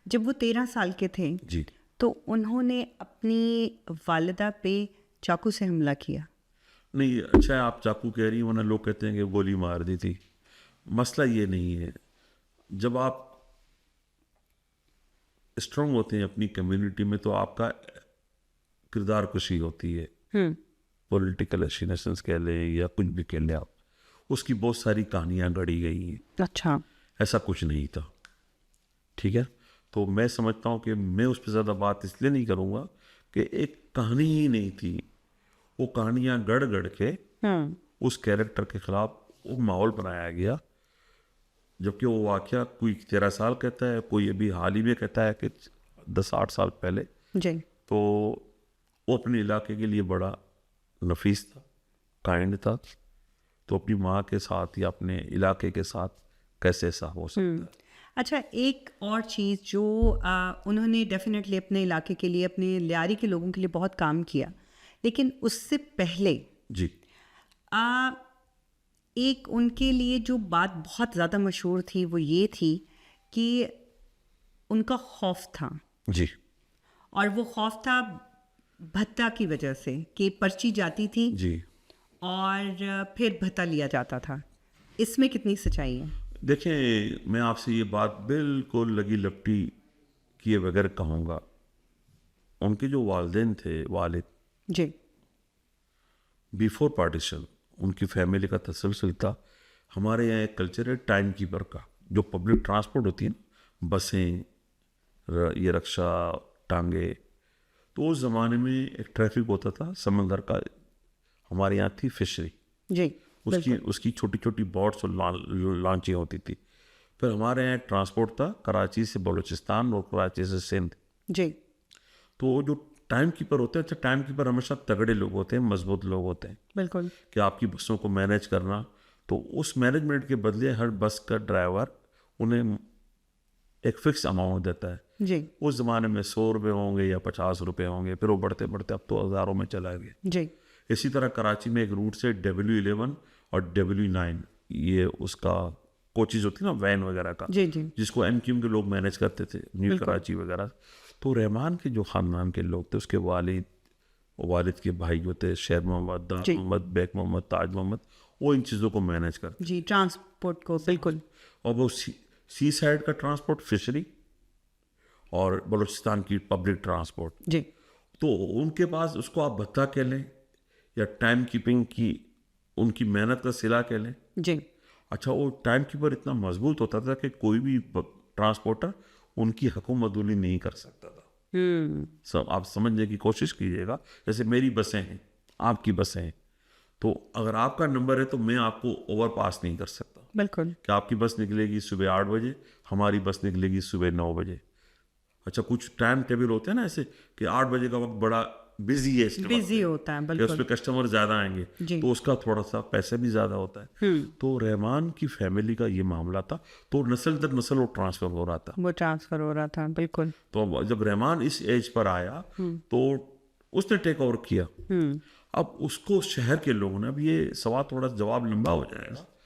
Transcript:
जब वो 13 साल के थे जी तो उन्होंने अपनी वालिदा पे चाकू से हमला किया। नहीं, अच्छा है आप चाकू कह रही हैं, वरना लोग कहते हैं कि गोली मार दी थी। मसला ये नहीं है। जब आप स्ट्रांग होते हैं अपनी कम्युनिटी में तो आपका किरदार कुशी होती है। हम्म। पॉलिटिकल एशिनेशंस कह लें या कुछ भी कह लें आप, उसकी बहुत सारी कहानियाँ गढ़ी गई हैं। अच्छा। ऐसा कुछ नहीं था, ठीक है। तो मैं समझता हूँ कि मैं उस पर ज़्यादा बात इसलिए नहीं करूँगा कि एक कहानी ही नहीं थी, वो कहानियाँ गढ़ गढ़ के हम्म। उस कैरेक्टर के खिलाफ वो माहौल बनाया गया। जबकि वो वाक़या कोई 13 साल कहता है, कोई अभी हाल ही में कहता है कि 10-8 साल पहले। जी। तो वो अपने इलाके के लिए बड़ा नफीस था, काइंड था। तो अपनी माँ के साथ या अपने इलाके के साथ कैसे ऐसा हो सकता है। अच्छा, एक और चीज़ जो उन्होंने डेफिनेटली अपने इलाके के लिए, अपने लियारी के लोगों के लिए बहुत काम किया, लेकिन उससे पहले जी आ, एक उनके लिए जो बात बहुत ज़्यादा मशहूर थी वो ये थी कि उनका खौफ था, जी और वो खौफ था भत्ता की वजह से कि पर्ची जाती थी जी। और फिर भत्ता लिया जाता था। इसमें कितनी सच्चाई है? देखें, मैं आपसे ये बात बिल्कुल लगी लपटी किए बगैर कहूँगा। उनके जो वालिदैन थे, वालिद, जी। बिफोर पार्टीशन उनकी फैमिली का तसलसल था। हमारे यहाँ एक कल्चर है टाइम कीपर का। जो पब्लिक ट्रांसपोर्ट होती है ना, बसें, ये रक्षा, टांगे, तो उस ज़माने में एक ट्रैफिक होता था समंदर का। हमारे यहाँ थी फिशरी, जी। उसकी बिल्कुल। उसकी छोटी छोटी बोट्स और लॉन्चें होती थी। फिर हमारे यहाँ एक ट्रांसपोर्ट था कराची से बलूचिस्तान और कराची से सिंध। जी। तो वो जो टाइम कीपर होते हैं, अच्छा टाइम कीपर हमेशा तगड़े लोग होते हैं, मजबूत लोग होते हैं बिल्कुल। कि आपकी बसों को मैनेज करना। तो उस मैनेजमेंट के बदले हर बस का ड्राइवर उन्हें एक फिक्स अमाउंट देता है। जी। उस ज़माने में 100 रुपये होंगे या 50 रुपये होंगे, फिर वो बढ़ते बढ़ते अब तो हज़ारों में चला गया। जी। इसी तरह कराची में एक रूट से W11 और W9, ये उसका कोचेज होती है ना, वैन वगैरह का, जी। जी। जिसको MQM के लोग मैनेज करते थे, न्यू बिल्कुल। कराची वगैरह। तो रहमान के जो ख़ानदान के लोग थे, उसके वालिद के भाई जो थे, शेर मोहम्मद, दार जी। मोहम्मद, बेग मोहम्मद, ताज मोहम्मद, वो इन चीज़ों को मैनेज करते। जी, ट्रांसपोर्ट को बिल्कुल। और वो सी साइड का ट्रांसपोर्ट फिशरी और बलूचिस्तान की पब्लिक ट्रांसपोर्ट। जी। तो उनके पास उसको आप भत्ता कह लें या टाइम कीपिंग की उनकी मेहनत का सिला कह लें। जी। अच्छा, वो टाइम कीपर इतना मजबूत होता था कि कोई भी ट्रांसपोर्टर उनकी हुकूमतुल्ली नहीं कर सकता था। सब आप समझने की कोशिश कीजिएगा। जैसे मेरी बसें हैं, आपकी बसें हैं, तो अगर आपका नंबर है तो मैं आपको ओवरपास नहीं कर सकता बिल्कुल। कि आपकी बस निकलेगी सुबह 8 बजे, हमारी बस निकलेगी सुबह 9 बजे। अच्छा, कुछ टाइम टेबल होते हैं ना ऐसे कि 8 बजे का वक्त बड़ा बिजी है इस वक्त बिजी पे, होता है, कि उस बिल्कुल। पर कस्टमर ज़्यादा आएंगे, जी। तो उसका थोड़ा सा पैसा भी ज़्यादा होता है। तो रहमान की फैमिली का ये मामला था, तो नस्ल दर नस्ल वो ट्रांसफ़र हो रहा था। वो ट्रांसफर हो रहा था, बिल्कुल। तो अब जब रहमान इस एज पर आया तो उसने टेक ओवर किया। अब उसको शहर के लोगों ने, अब ये सवाल थोड़ा जवाब लंबा हो जाएगा,